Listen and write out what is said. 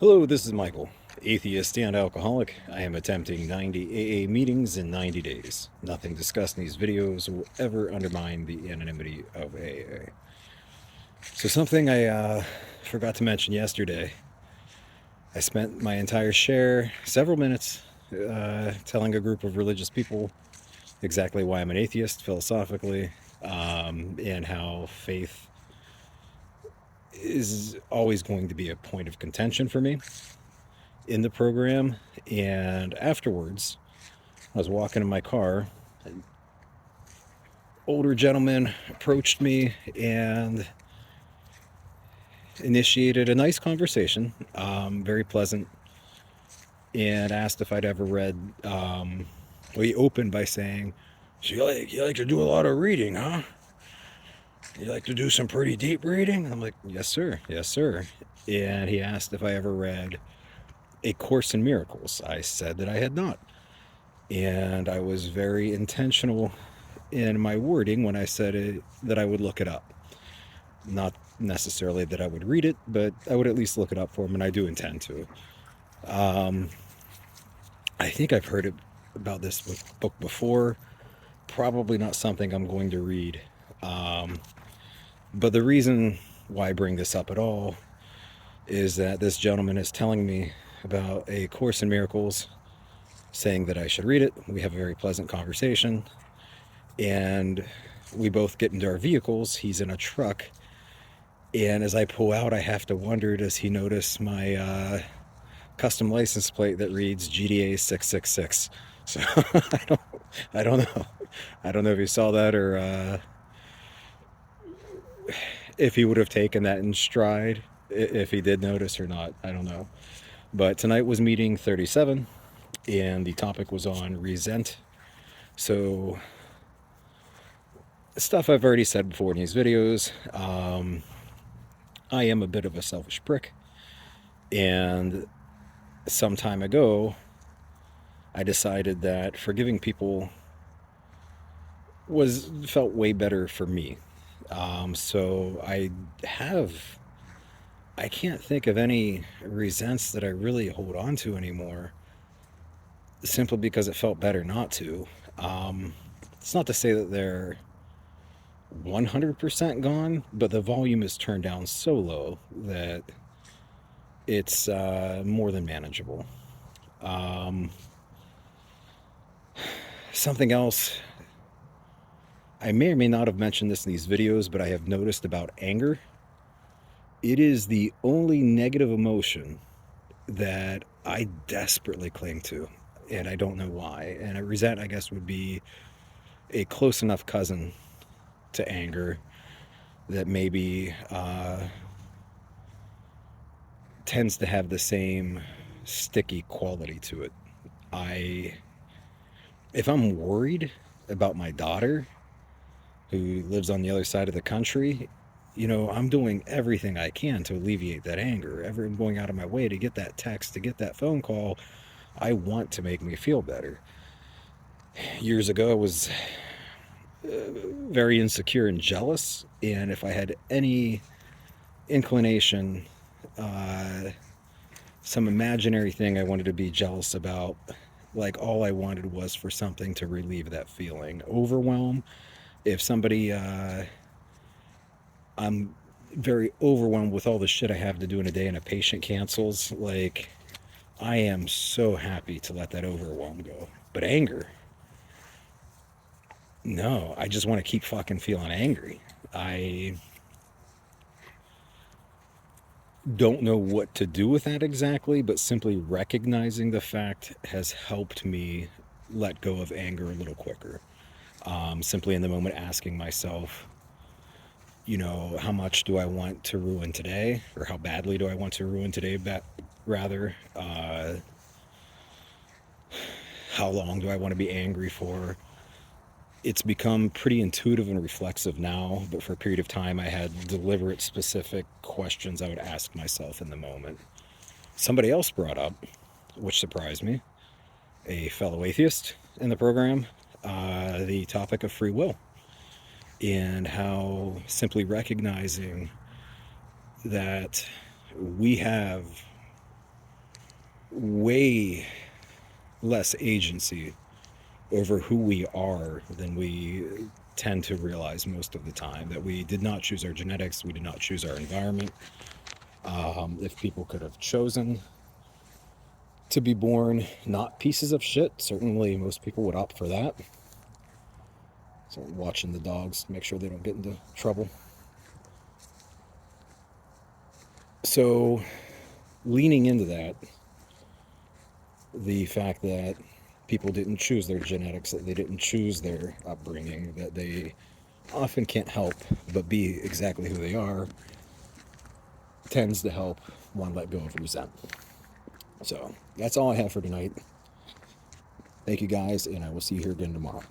Hello, this is Michael, atheist and alcoholic. I am attempting 90 AA meetings in 90 days. Nothing discussed in these videos will ever undermine the anonymity of AA. So something I forgot to mention yesterday. I spent my entire share, several minutes, telling a group of religious people exactly why I'm an atheist philosophically, and how faith is always going to be a point of contention for me in the program. And afterwards, I was walking in my car. An older gentleman approached me and initiated a nice conversation, very pleasant, and asked if I'd ever read. Well, he opened by saying, "So you like to do a lot of reading, huh? You like to do some pretty deep reading?" I'm like, "Yes, sir. Yes, sir." And he asked if I ever read A Course in Miracles. I said that I had not. And I was very intentional in my wording when I said that I would look it up. Not necessarily that I would read it, but I would at least look it up for him, and I do intend to. Um, I think I've heard about this book before. Probably not something I'm going to read. Um, but the reason why I bring this up at all is that this gentleman is telling me about A Course in Miracles, saying that I should read it. We have a very pleasant conversation, and we both get into our vehicles. He's in a truck, and as I pull out, I have to wonder, does he notice my custom license plate that reads GDA 666? So I don't know. I don't know if he saw that, or if he would have taken that in stride, if he did notice or not. I don't know. But tonight was meeting 37, and the topic was on resent. So stuff I've already said before in these videos. I am a bit of a selfish prick, and some time ago, I decided that forgiving people was felt way better for me. So I can't think of any resents that I really hold on to anymore, simply because it felt better not to. Um, it's not to say that they're 100% gone, but the volume is turned down so low that it's more than manageable. Um, Something else, I may or may not have mentioned this in these videos, but I have noticed about anger. It is the only negative emotion that I desperately cling to, and I don't know why. And a resent, I guess, would be a close enough cousin to anger that maybe tends to have the same sticky quality to it. I, if I'm worried about my daughter who lives on the other side of the country, I'm doing everything I can to alleviate that anger. I'm going out of my way to get that text, to get that phone call. I want to make me feel better. Years ago, I was very insecure and jealous, and if I had any inclination, uh, some imaginary thing I wanted to be jealous about, like all I wanted was for something to relieve that feeling. Overwhelm. If somebody, I'm very overwhelmed with all the shit I have to do in a day, and a patient cancels, like, I am so happy to let that overwhelm go. But anger, no, I just want to keep fucking feeling angry. I don't know what to do with that exactly, but simply recognizing the fact has helped me let go of anger a little quicker. Simply in the moment asking myself, how much do I want to ruin today? Or how badly do I want to ruin today? Rather, how long do I want to be angry for? It's become pretty intuitive and reflexive now, but for a period of time, I had deliberate, specific questions I would ask myself in the moment. Somebody else brought up, which surprised me, a fellow atheist in the program, the topic of free will, and how simply recognizing that we have way less agency over who we are than we tend to realize most of the time. That we did not choose our genetics, we did not choose our environment. If people could have chosen to be born not pieces of shit, certainly most people would opt for that. So I'm watching the dogs, make sure they don't get into trouble. So leaning into that, the fact that people didn't choose their genetics, that they didn't choose their upbringing, that they often can't help but be exactly who they are, tends to help one let go of resentment. So that's all I have for tonight. Thank you guys, and I will see you here again tomorrow.